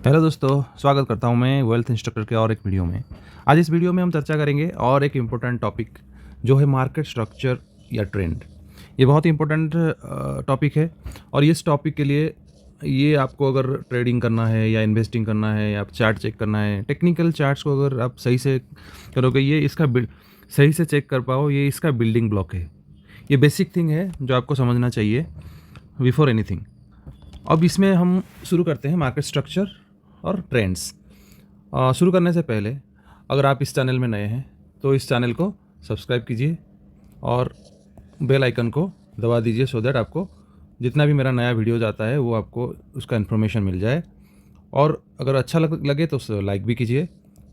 Hello दोस्तों, स्वागत करता हूं मैं वेल्थ इंस्ट्रक्टर के और एक वीडियो में। आज इस वीडियो में हम चर्चा करेंगे और एक इम्पोर्टेंट टॉपिक जो है मार्केट स्ट्रक्चर या ट्रेंड। ये बहुत ही इम्पोर्टेंट टॉपिक है और इस टॉपिक के लिए ये आपको अगर ट्रेडिंग करना है या इन्वेस्टिंग करना है या आप चार्ट चेक करना है, टेक्निकल चार्ट्स को अगर आप सही से करोगे, ये इसका सही से चेक कर पाओ, ये इसका बिल्डिंग ब्लॉक है। ये बेसिक थिंग है जो आपको समझना चाहिए बिफोर एनीथिंग। अब इसमें हम शुरू करते हैं मार्केट स्ट्रक्चर और ट्रेंड्स। शुरू करने से पहले अगर आप इस चैनल में नए हैं तो इस चैनल को सब्सक्राइब कीजिए और बेल आइकन को दबा दीजिए सो दैट आपको जितना भी मेरा नया वीडियो जाता है वो आपको उसका इन्फॉर्मेशन मिल जाए। और अगर अच्छा लगे तो लाइक भी कीजिए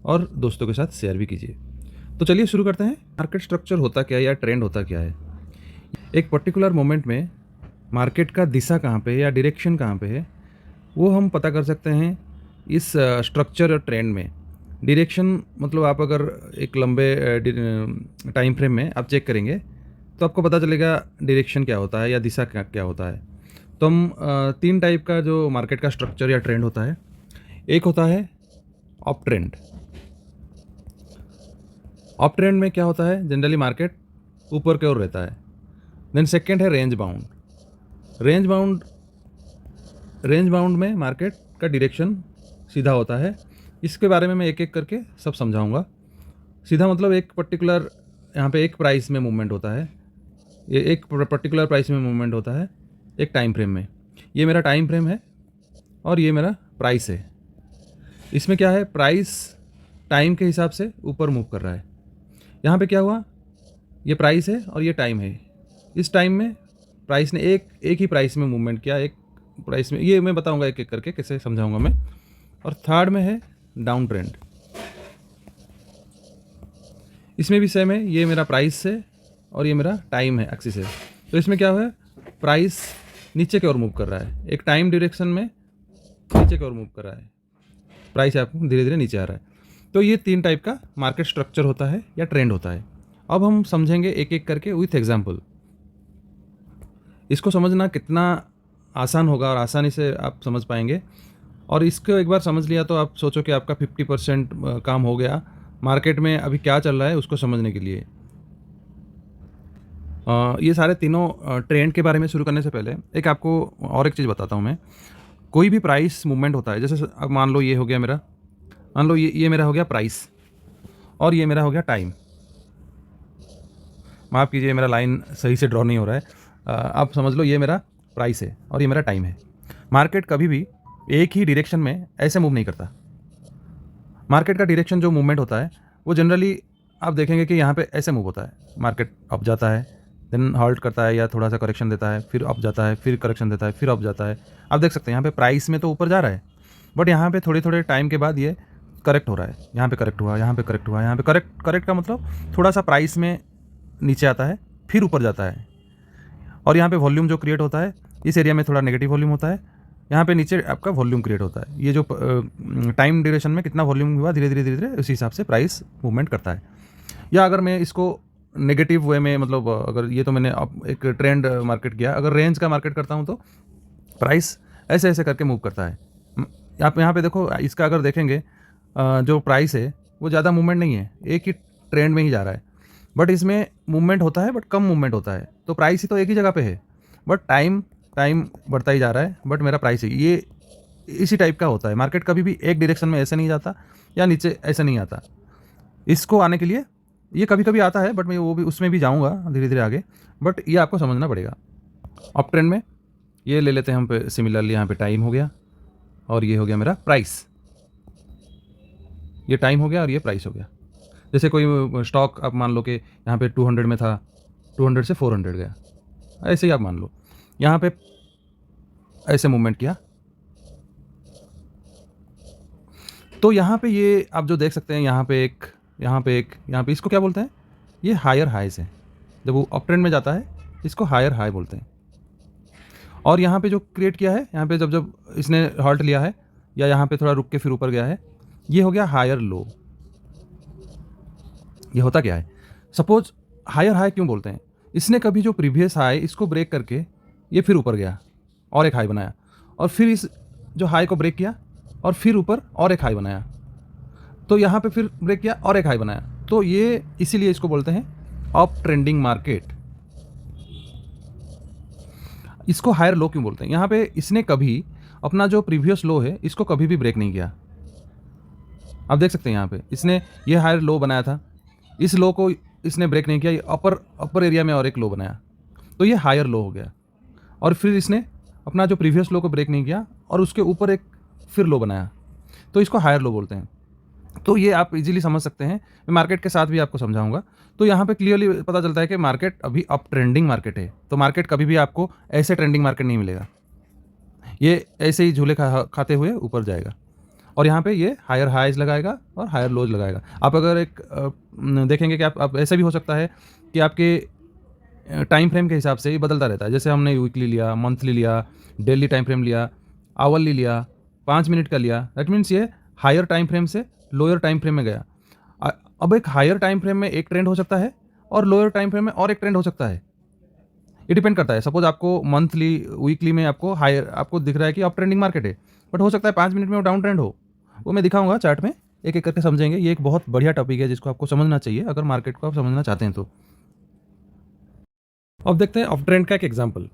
और दोस्तों के साथ शेयर भी कीजिए। तो चलिए शुरू करते हैं। मार्केट स्ट्रक्चर होता क्या है या ट्रेंड होता क्या है? एक पर्टिकुलर मोमेंट में मार्केट का दिशा कहाँ पे है या डायरेक्शन कहाँ पे है वो हम पता कर सकते हैं इस स्ट्रक्चर और ट्रेंड में। डायरेक्शन मतलब आप अगर एक लंबे टाइम फ्रेम में आप चेक करेंगे तो आपको पता चलेगा डायरेक्शन क्या होता है या दिशा क्या होता है। तो हम तीन टाइप का जो मार्केट का स्ट्रक्चर या ट्रेंड होता है। एक होता है अप ट्रेंड। अप ट्रेंड में क्या होता है, जनरली मार्केट ऊपर की ओर रहता है। देन सेकेंड है रेंज बाउंड। रेंज बाउंड में मार्केट का डायरेक्शन सीधा होता है। इसके बारे में मैं एक एक करके सब समझाऊंगा। सीधा मतलब एक पर्टिकुलर यहाँ पे एक प्राइस में मूवमेंट होता है, ये एक पर्टिकुलर प्राइस में मूवमेंट होता है एक टाइम फ्रेम में। ये मेरा टाइम फ्रेम है और ये मेरा प्राइस है। इसमें क्या है, प्राइस टाइम के हिसाब से ऊपर मूव कर रहा है। यहाँ पे क्या हुआ, ये प्राइस है और ये टाइम है। इस टाइम में प्राइस ने एक ही प्राइस में मूवमेंट किया, एक प्राइस में। ये मैं बताऊंगा एक एक करके कैसे समझाऊंगा मैं। और थर्ड में है डाउन ट्रेंड। इसमें भी सेम है, ये मेरा प्राइस है और ये मेरा टाइम है, एक्सिस है। तो इसमें क्या हुआ है, प्राइस नीचे की ओर मूव कर रहा है, एक टाइम डायरेक्शन में नीचे की ओर मूव कर रहा है। प्राइस आपको धीरे धीरे नीचे आ रहा है। तो ये तीन टाइप का मार्केट स्ट्रक्चर होता है या ट्रेंड होता है। अब हम समझेंगे एक एक करके विथ एग्जाम्पल। इसको समझना कितना आसान होगा और आसानी से आप समझ पाएंगे। और इसको एक बार समझ लिया तो आप सोचो कि आपका 50% काम हो गया मार्केट में अभी क्या चल रहा है उसको समझने के लिए। ये सारे तीनों ट्रेंड के बारे में शुरू करने से पहले एक आपको और एक चीज़ बताता हूँ मैं। कोई भी प्राइस मूवमेंट होता है, जैसे अब मान लो ये हो गया मेरा, मान लो ये मेरा हो गया प्राइस और ये मेरा हो गया टाइम। माफ़ कीजिए, मेरा लाइन सही से ड्रॉ नहीं हो रहा है। आप समझ लो ये मेरा प्राइस है और ये मेरा टाइम है। मार्केट कभी भी एक ही डायरेक्शन में ऐसे मूव नहीं करता। मार्केट का डायरेक्शन जो मूवमेंट होता है वो जनरली आप देखेंगे कि यहाँ पे ऐसे मूव होता है। मार्केट अप जाता है, देन हॉल्ट करता है या थोड़ा सा करेक्शन देता है, फिर अप जाता है, फिर करेक्शन देता है, फिर अप जाता है। आप देख सकते हैं यहाँ पे प्राइस में तो ऊपर जा रहा है, बट यहाँ पे थोड़े थोड़े टाइम के बाद ये करेक्ट हो रहा है। यहाँ पे करेक्ट हुआ, यहाँ पे करेक्ट हुआ, यहाँ पे करेक्ट का मतलब थोड़ा सा प्राइस में नीचे आता है, फिर ऊपर जाता है। और यहाँ पे वॉल्यूम जो क्रिएट होता है, इस एरिया में थोड़ा नेगेटिव वॉल्यूम होता है, यहाँ पे नीचे आपका वॉल्यूम क्रिएट होता है। ये जो टाइम ड्यूरेशन में कितना वॉल्यूम हुआ, धीरे धीरे उसी हिसाब से प्राइस मूवमेंट करता है। या अगर मैं इसको नेगेटिव वे में, मतलब अगर ये तो मैंने एक ट्रेंड मार्केट किया, अगर रेंज का मार्केट करता हूँ तो प्राइस ऐसे ऐसे करके मूव करता है। आप यहाँ पे देखो, इसका अगर देखेंगे जो प्राइस है वो ज़्यादा मूवमेंट नहीं है, एक ही ट्रेंड में ही जा रहा है। बट इसमें मूवमेंट होता है, बट कम मूवमेंट होता है। तो प्राइस ही तो एक ही जगह पे है, बट टाइम बढ़ता ही जा रहा है, बट मेरा प्राइस है। ये इसी टाइप का होता है। मार्केट कभी भी एक डायरेक्शन में ऐसे नहीं जाता या नीचे ऐसे नहीं आता। इसको आने के लिए ये कभी कभी आता है, बट मैं वो भी उसमें भी जाऊँगा धीरे धीरे आगे। बट ये आपको समझना पड़ेगा। अप ट्रेंड में ये ले लेते हैं हम पे, सिमिलरली यहाँ पे टाइम हो गया और ये हो गया मेरा प्राइस। ये टाइम हो गया और ये प्राइस हो गया। जैसे कोई स्टॉक आप मान लो कि यहाँ पे 200 में था, 200 से 400 गया, ऐसे ही आप मान लो यहाँ पे ऐसे मूवमेंट किया। तो यहाँ पे ये आप जो देख सकते हैं, यहाँ पे एक, इसको क्या बोलते हैं, ये हायर हाइज है। जब वो अप ट्रेंड में जाता है इसको हायर हाई बोलते हैं। और यहाँ पे जो क्रिएट किया है, यहाँ पे जब इसने हॉल्ट लिया है या यहाँ पे थोड़ा रुक के फिर ऊपर गया है, ये हो गया हायर लो। ये होता क्या है, सपोज हायर हाई क्यों बोलते हैं, इसने कभी जो प्रीवियस हाई इसको ब्रेक करके ये फिर ऊपर गया और एक हाई बनाया, और फिर इस जो हाई को ब्रेक किया और फिर ऊपर और एक हाई बनाया, तो यहाँ पे फिर ब्रेक किया और एक हाई बनाया, तो ये इसीलिए इसको बोलते हैं अप ट्रेंडिंग मार्केट। इसको हायर लो क्यों बोलते हैं? यहाँ पे इसने कभी अपना जो प्रीवियस लो है इसको कभी भी ब्रेक नहीं किया। आप देख सकते हैं यहाँ पे इसने ये हायर लो बनाया था, इस लो को इसने ब्रेक नहीं किया, ये अपर एरिया में और एक लो बनाया, तो ये हायर लो हो गया। और फिर इसने अपना जो प्रीवियस लो को ब्रेक नहीं किया और उसके ऊपर एक फिर लो बनाया, तो इसको हायर लो बोलते हैं। तो ये आप इजीली समझ सकते हैं, मैं मार्केट के साथ भी आपको समझाऊंगा। तो यहाँ पे क्लियरली पता चलता है कि मार्केट अभी अप ट्रेंडिंग मार्केट है। तो मार्केट कभी भी आपको ऐसे ट्रेंडिंग मार्केट नहीं मिलेगा, ये ऐसे ही झूले खाते हुए ऊपर जाएगा और यहाँ पे ये हायर हाइज लगाएगा और हायर लोज लगाएगा। आप अगर एक देखेंगे कि आप ऐसे भी हो सकता है कि आपके टाइम फ्रेम के हिसाब से ये बदलता रहता है। जैसे हमने वीकली लिया, मंथली लिया, डेली टाइम फ्रेम लिया, आवरली लिया, 5 मिनट का लिया, दैट मीन्स ये हायर टाइम फ्रेम से लोअर टाइम फ्रेम में गया। अब एक हायर टाइम फ्रेम में एक ट्रेंड हो सकता है और लोअर टाइम फ्रेम में और एक ट्रेंड हो सकता है, ये डिपेंड करता है। सपोज आपको मंथली वीकली में आपको हायर आपको दिख रहा है कि अप ट्रेंडिंग मार्केट है, बट हो सकता है 5 मिनट में वो डाउन ट्रेंड हो, वो मैं दिखाऊंगा चार्ट में, एक एक करके समझेंगे। ये एक बहुत बढ़िया टॉपिक है जिसको आपको समझना चाहिए अगर मार्केट को आप समझना चाहते हैं तो। अब देखते हैं अप ट्रेंड का एक एग्जांपल।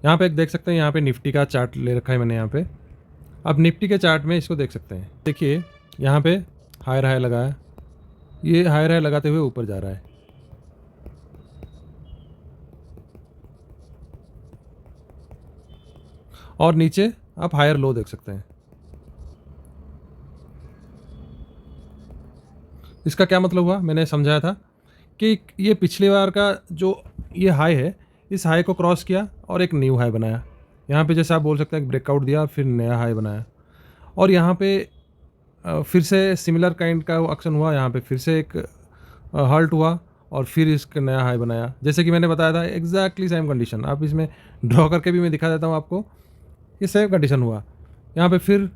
यहाँ पे एक देख सकते हैं, यहाँ पे निफ्टी का चार्ट ले रखा है मैंने यहाँ पे। अब निफ्टी के चार्ट में इसको देख सकते हैं, देखिए यहाँ पे हायर हाई लगाया, ये हायर हाई लगाते हुए ऊपर जा रहा है, और नीचे आप हायर लो देख सकते हैं। इसका क्या मतलब हुआ, मैंने समझाया था कि ये पिछली बार का जो ये हाई है, इस हाई को क्रॉस किया और एक न्यू हाई बनाया। यहाँ पे जैसे आप बोल सकते हैं ब्रेकआउट दिया फिर नया हाई बनाया, और यहाँ पे फिर से सिमिलर काइंड का एक्शन हुआ, यहाँ पे फिर से एक हल्ट हुआ और फिर इसका नया हाई बनाया। जैसे कि मैंने बताया था एग्जैक्टली सेम कंडीशन, आप इसमें ड्रॉ करके भी मैं दिखा देता हूँ आपको, ये सेम कंडीशन हुआ। यहाँ पे फिर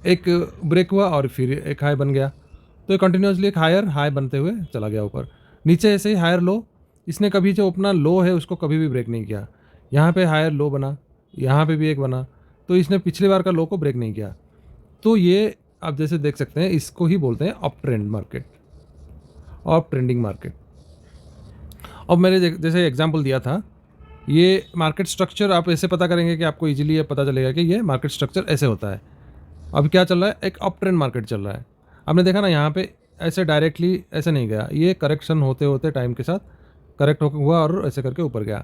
एक ब्रेक हुआ और फिर एक हाई बन गया, तो ये कंटिन्यूसली एक हायर हाई बनते हुए चला गया ऊपर। नीचे ऐसे ही हायर लो, इसने कभी जो अपना लो है उसको कभी भी ब्रेक नहीं किया। यहाँ पे हायर लो बना, यहाँ पे भी एक बना, तो इसने पिछले बार का लो को ब्रेक नहीं किया। तो ये आप जैसे देख सकते हैं, इसको ही बोलते हैं up trend market, up trending market. अब मैंने जैसे एग्जांपल दिया था, ये मार्केट स्ट्रक्चर आप ऐसे पता करेंगे कि आपको इजीली ये पता चलेगा कि ये मार्केट स्ट्रक्चर ऐसे होता है। अब क्या चल रहा है, एक अप ट्रेंड मार्केट चल रहा है। आपने देखा ना, यहाँ पे ऐसे डायरेक्टली ऐसे नहीं गया, ये करेक्शन होते होते टाइम के साथ करेक्ट हुआ और ऐसे करके ऊपर गया।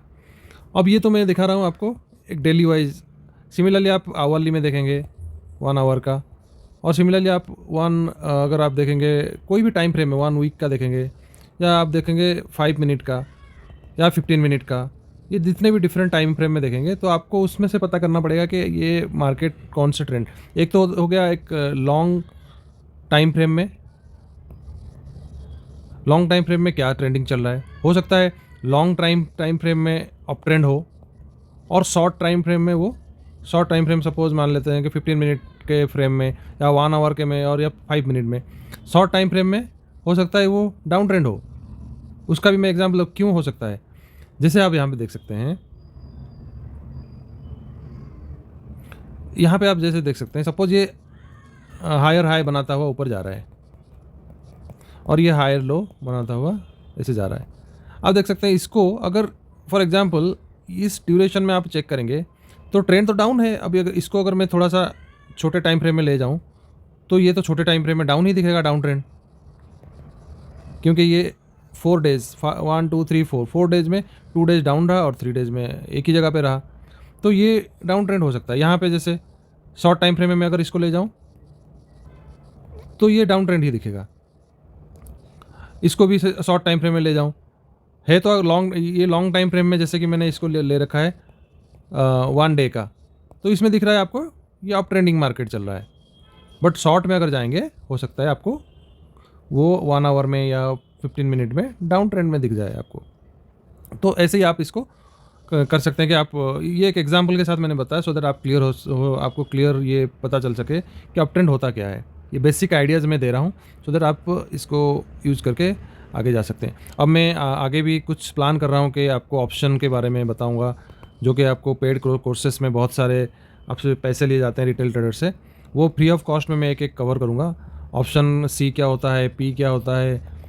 अब ये तो मैं दिखा रहा हूँ आपको एक डेली वाइज। सिमिलरली आप आवरली में देखेंगे 1 आवर का, और सिमिलरली आप अगर आप देखेंगे कोई भी टाइम फ्रेम में 1 वीक का देखेंगे, या आप देखेंगे 5 मिनट का या 15 मिनट का, ये जितने भी डिफरेंट टाइम फ्रेम में देखेंगे तो आपको उसमें से पता करना पड़ेगा कि ये मार्केट कौन से ट्रेंड। एक तो हो गया एक लॉन्ग टाइम फ्रेम में, लॉन्ग टाइम फ्रेम में क्या ट्रेंडिंग चल रहा है। हो सकता है लॉन्ग टाइम फ्रेम में अप ट्रेंड हो, और शॉर्ट टाइम फ्रेम में वो शॉर्ट टाइम फ्रेम सपोज मान लेते हैं कि 15 मिनट के फ्रेम में या 1 आवर के में और या 5 मिनट में, शॉर्ट टाइम फ्रेम में हो सकता है वो डाउन ट्रेंड हो। उसका भी मैं एग्जाम्पल क्यों हो सकता है, जैसे आप यहाँ पे देख सकते हैं, यहाँ पे आप जैसे देख सकते हैं, सपोज ये हायर हाई बनाता हुआ ऊपर जा रहा है और ये हायर लो बनाता हुआ ऐसे जा रहा है। आप देख सकते हैं इसको, अगर फॉर एग्जांपल इस ड्यूरेशन में आप चेक करेंगे तो ट्रेंड तो डाउन है। अभी अगर इसको अगर मैं थोड़ा सा छोटे टाइम फ्रेम में ले जाऊं तो ये तो छोटे टाइम फ्रेम में डाउन ही दिखेगा, डाउन ट्रेंड, क्योंकि ये 4 डेज 1 2 3 4 डेज में 2 डेज डाउन रहा और 3 डेज में एक ही जगह पे रहा, तो ये डाउन ट्रेंड हो सकता है। यहाँ पे जैसे शॉर्ट टाइम फ्रेम में मैं अगर इसको ले जाऊँ तो ये डाउन ट्रेंड ही दिखेगा। इसको भी शॉर्ट टाइम फ्रेम में ले जाऊँ है तो ये लॉन्ग टाइम फ्रेम में, जैसे कि मैंने इसको ले रखा है 1 डे का, तो इसमें दिख रहा है आपको ये अप ट्रेंडिंग मार्केट चल रहा है। बट शॉर्ट में अगर जाएंगे हो सकता है आपको वो 1 आवर में या 15 मिनट में डाउन ट्रेंड में दिख जाए आपको। तो ऐसे ही आप इसको कर सकते हैं कि आप ये एक एग्जांपल के साथ मैंने बताया सो दैट आप क्लियर हो आपको क्लियर ये पता चल सके कि अप ट्रेंड होता क्या है। ये बेसिक आइडियाज़ मैं दे रहा हूँ सो दैट आप इसको यूज़ करके आगे जा सकते हैं। अब मैं आगे भी कुछ प्लान कर रहा हूँ कि आपको ऑप्शन के बारे में बताऊँगा, जो कि आपको पेड कोर्सेस में बहुत सारे आपसे पैसे लिए जाते हैं रिटेल ट्रेडर से, वो फ्री ऑफ कॉस्ट में मैं एक एक कवर करूँगा। ऑप्शन सी क्या होता है, पी क्या होता है,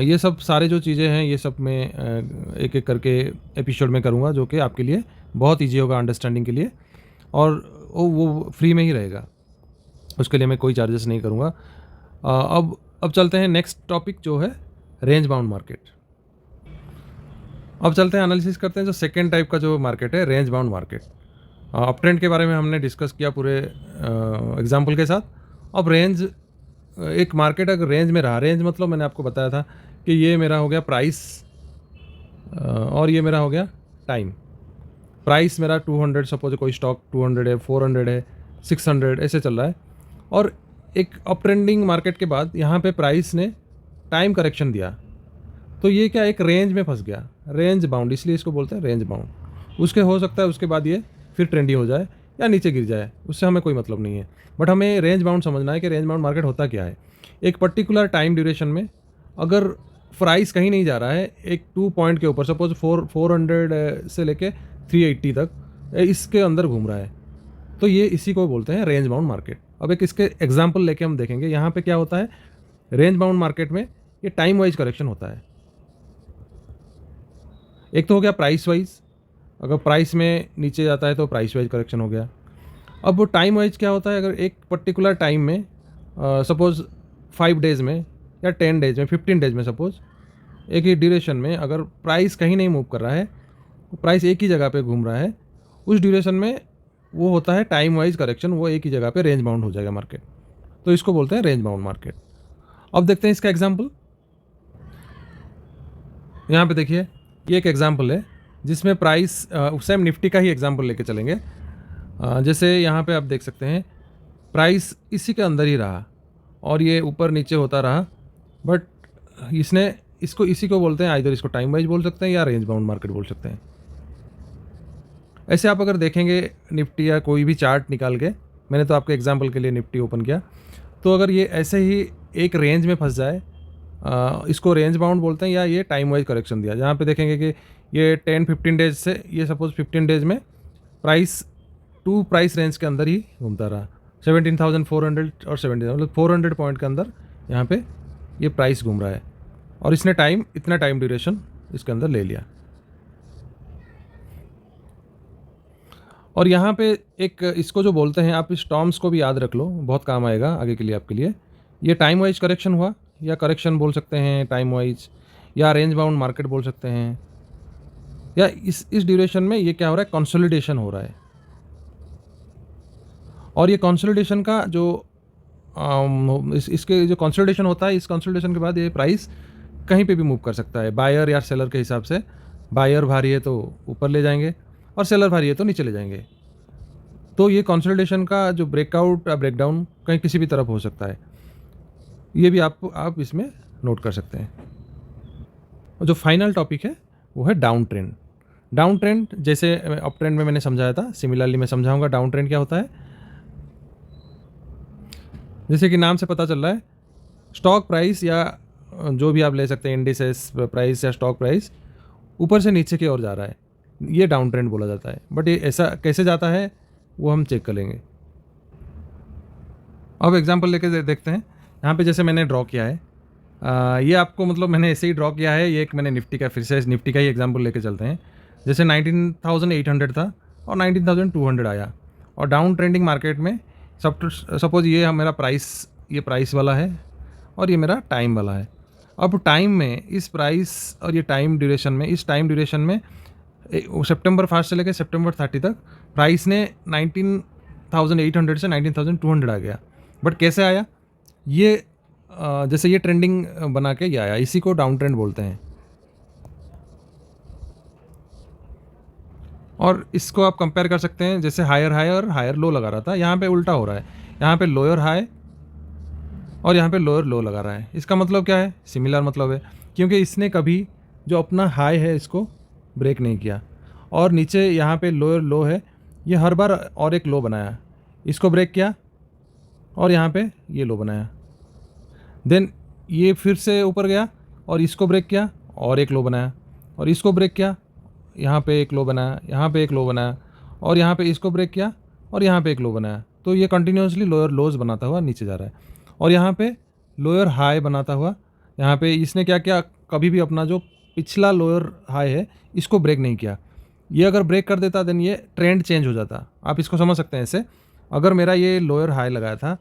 ये सब सारे जो चीज़ें हैं ये सब मैं एक एक करके एपिसोड में करूँगा, जो कि आपके लिए बहुत ईजी होगा अंडरस्टैंडिंग के लिए, और वो फ्री में ही रहेगा, उसके लिए मैं कोई चार्जेस नहीं करूँगा। अब चलते हैं नेक्स्ट टॉपिक जो है रेंज बाउंड मार्केट। अब चलते हैं एनालिसिस करते हैं जो सेकेंड टाइप का जो मार्केट है, range bound market. Up trend के बारे में हमने डिस्कस किया पूरे एग्जाम्पल के साथ। अब रेंज, एक मार्केट अगर रेंज में रहा, रेंज मतलब मैंने आपको बताया था कि ये मेरा हो गया प्राइस और ये मेरा हो गया टाइम। प्राइस मेरा 200, सपोज कोई स्टॉक 200 है, 400 है, 600 ऐसे चल रहा है, और एक अप ट्रेंडिंग मार्केट के बाद यहाँ पे प्राइस ने टाइम करेक्शन दिया, तो ये क्या एक रेंज में फंस गया, रेंज बाउंड, इसलिए इसको बोलते हैं रेंज बाउंड। उसके हो सकता है उसके बाद ये फिर ट्रेंडी हो जाए या नीचे गिर जाए, उससे हमें कोई मतलब नहीं है, बट हमें रेंज बाउंड समझना है कि रेंज बाउंड मार्केट होता क्या है। एक पर्टिकुलर टाइम ड्यूरेशन में अगर प्राइस कहीं नहीं जा रहा है, एक 2 पॉइंट के ऊपर, सपोज 400 से लेके 380 तक इसके अंदर घूम रहा है, तो ये इसी को बोलते हैं रेंज बाउंड मार्केट। अब एक इसके एग्जांपल लेके हम देखेंगे यहाँ पे क्या होता है। रेंज बाउंड मार्केट में ये टाइम वाइज करेक्शन होता है। एक तो हो गया प्राइस वाइज, अगर प्राइस में नीचे जाता है तो प्राइस वाइज करेक्शन हो गया। अब वो टाइम वाइज क्या होता है, अगर एक पर्टिकुलर टाइम में सपोज 5 डेज़ में या 10 डेज़ में, 15 डेज़ में, सपोज एक ही ड्यूरेशन में अगर प्राइस कहीं नहीं मूव कर रहा है, प्राइस एक ही जगह पे घूम रहा है, उस ड्यूरेशन में वो होता है टाइम वाइज करेक्शन, वो एक ही जगह पे रेंज बाउंड हो जाएगा मार्केट, तो इसको बोलते हैं रेंज बाउंड मार्केट। अब देखते हैं इसका एग्जाम्पल। यहाँ पे देखिए, ये एक एग्जाम्पल है जिसमें प्राइस, सेम निफ्टी का ही एग्जाम्पल लेके चलेंगे। जैसे यहाँ पे आप देख सकते हैं प्राइस इसी के अंदर ही रहा और ये ऊपर नीचे होता रहा, बट इसने इसको इसी को बोलते हैं, आइदर इसको टाइम वाइज बोल सकते हैं या रेंज बाउंड मार्केट बोल सकते हैं। ऐसे आप अगर देखेंगे निफ्टी या कोई भी चार्ट निकाल के, मैंने तो आपके एग्जाम्पल के लिए निफ्टी ओपन किया, तो अगर ये ऐसे ही एक रेंज में फंस जाए, इसको रेंज बाउंड बोलते हैं, या ये टाइम वाइज करेक्शन दिया, जहाँ पे देखेंगे कि ये 10-15 डेज से, ये सपोज 15 डेज में प्राइस 2 प्राइस रेंज के अंदर ही घूमता रहा, 17,400 और 17,000, मतलब 400 पॉइंट के अंदर यहाँ पे ये प्राइस घूम रहा है, और इसने टाइम, इतना टाइम ड्यूरेशन इसके अंदर ले लिया। और यहाँ पे एक इसको जो बोलते हैं, आप इस टर्म्स को भी याद रख लो, बहुत काम आएगा आगे के लिए आपके लिए। ये टाइम वाइज करेक्शन हुआ, या करेक्शन बोल सकते हैं टाइम वाइज, या रेंज बाउंड मार्केट बोल सकते हैं, या इस ड्यूरेशन में ये क्या हो रहा है, कंसोलिडेशन हो रहा है। और ये कंसोलिडेशन का जो इसके जो कंसोलिडेशन होता है, इस कंसोलिडेशन के बाद ये प्राइस कहीं पे भी मूव कर सकता है, बायर या सेलर के हिसाब से। बायर भारी है तो ऊपर ले जाएंगे, और सेलर भारी है तो नीचे ले जाएंगे। तो ये कंसोलिडेशन का जो ब्रेकआउट या ब्रेकडाउन कहीं किसी भी तरफ हो सकता है, ये भी आप इसमें नोट कर सकते हैं। और जो फाइनल टॉपिक है वो है डाउन ट्रेंड। डाउन ट्रेंड जैसे अप ट्रेंड में मैंने समझाया था, सिमिलरली मैं समझाऊंगा डाउन ट्रेंड क्या होता है। जैसे कि नाम से पता चल रहा है, स्टॉक प्राइस या जो भी आप ले सकते हैं, इंडिसेस प्राइस या स्टॉक प्राइस ऊपर से नीचे की ओर जा रहा है, ये डाउन ट्रेंड बोला जाता है। बट ये ऐसा कैसे जाता है वो हम चेक करेंगे। अब एग्जांपल लेके देखते हैं। यहाँ पे जैसे मैंने ड्रॉ किया है, ये आपको मतलब मैंने ऐसे ही ड्रॉ किया है, ये एक मैंने निफ्टी का, फिर से निफ्टी का ही एग्जांपल लेके चलते हैं। जैसे 19,800 था और 19,200 आया, और डाउन ट्रेंडिंग मार्केट में सपोज ये मेरा प्राइस, ये प्राइस वाला है और ये मेरा टाइम वाला है। अब टाइम में इस प्राइस और ये टाइम ड्यूरेशन में, इस टाइम ड्यूरेशन में सितंबर 1 से लेकर सितंबर 30 तक प्राइस ने 19,800 से 19,200 आ गया। बट कैसे आया ये, जैसे ये ट्रेंडिंग बना के ये आया, इसी को डाउन ट्रेंड बोलते हैं। और इसको आप कंपेयर कर सकते हैं, जैसे हायर हाई और हायर लो लगा रहा था, यहाँ पे उल्टा हो रहा है, यहाँ पे लोअर हाई और यहाँ पे लोअर लो लगा रहा है। इसका मतलब क्या है, सिमिलर मतलब है, क्योंकि इसने कभी जो अपना हाई है इसको ब्रेक नहीं किया, और नीचे यहाँ पे लोअर लो है, ये हर बार और एक लो बनाया, इसको ब्रेक किया और यहाँ पे ये लो बनाया, देन ये फिर से ऊपर गया और इसको ब्रेक किया और एक लो बनाया, और इसको ब्रेक किया, यहाँ पे एक लो बनाया, यहाँ पे एक लो बनाया, और यहाँ पे इसको ब्रेक किया और यहाँ पे एक लो बनाया। तो ये कंटिन्यूसली लोअर लोज बनाता हुआ नीचे जा रहा है। और यहाँ पे लोअर हाई बनाता हुआ, यहाँ पे इसने क्या किया, कभी भी अपना जो पिछला लोअर हाई है इसको ब्रेक नहीं किया। ये अगर ब्रेक कर देता देन ये ट्रेंड चेंज हो जाता। आप इसको समझ सकते हैं ऐसे, अगर मेरा ये लोअर हाई लगाया था,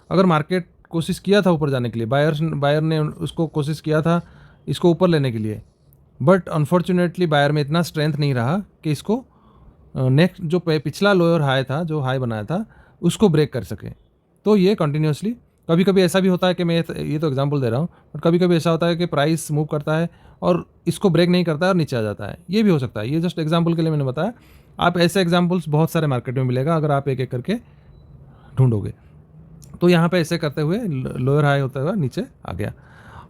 अगर मार्केट कोशिश किया था ऊपर जाने के लिए, बायर ने उसको कोशिश किया था इसको ऊपर लेने के लिए, बट अनफॉर्चुनेटली बायर में इतना स्ट्रेंथ नहीं रहा कि इसको नेक्स्ट जो पिछला लोअर हाई था, जो हाई बनाया था, उसको ब्रेक कर सके। तो ये कंटिन्यूसली, कभी कभी ऐसा भी होता है कि मैं ये तो एग्जांपल दे रहा हूँ, बट कभी कभी ऐसा होता है कि प्राइस मूव करता है और इसको ब्रेक नहीं करता है और नीचे आ जाता है। ये भी हो सकता है, ये जस्ट एग्जांपल के लिए मैंने बताया। आप ऐसे एग्जांपल्स बहुत सारे मार्केट में मिलेगा अगर आप एक एक करके ढूंढोगे। तो यहाँ पे ऐसे करते हुए लोअर हाई होता हुआ नीचे आ गया।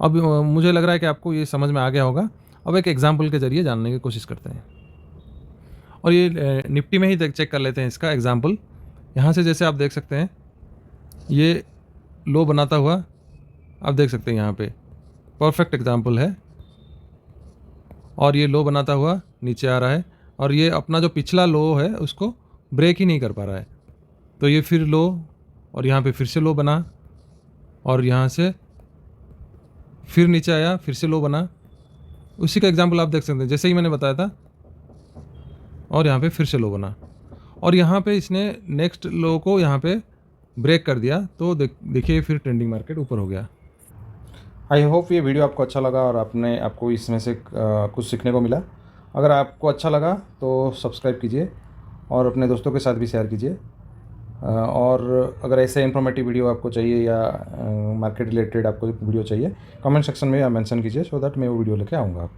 अब मुझे लग रहा है कि आपको ये समझ में आ गया होगा। अब एक एग्जांपल के ज़रिए जानने की कोशिश करते हैं, और ये निफ्टी में ही चेक कर लेते हैं इसका एग्जांपल। यहाँ से जैसे आप देख सकते हैं ये लो बनाता हुआ, आप देख सकते हैं यहाँ पे परफेक्ट एग्जांपल है, और ये लो बनाता हुआ नीचे आ रहा है, और ये अपना जो पिछला लो है उसको ब्रेक ही नहीं कर पा रहा है। तो ये फिर लो, और यहाँ पे फिर से लो बना, और यहाँ से फिर नीचे आया, फिर से लो बना। उसी का एग्जांपल आप देख सकते हैं जैसे ही मैंने बताया था, और यहाँ पे फिर से लो बना, और यहाँ पे इसने नेक्स्ट लो को यहाँ पे ब्रेक कर दिया। तो देखिए फिर ट्रेंडिंग मार्केट ऊपर हो गया। आई होप ये वीडियो आपको अच्छा लगा और आपको इसमें से कुछ सीखने को मिला। अगर आपको अच्छा लगा तो सब्सक्राइब कीजिए और अपने दोस्तों के साथ भी शेयर कीजिए। और अगर ऐसे इन्फॉर्मेटिव वीडियो आपको चाहिए या मार्केट रिलेटेड आपको वीडियो चाहिए, कमेंट सेक्शन में आप मेंशन कीजिए, सो दैट मैं वो वीडियो लेके आऊँगा।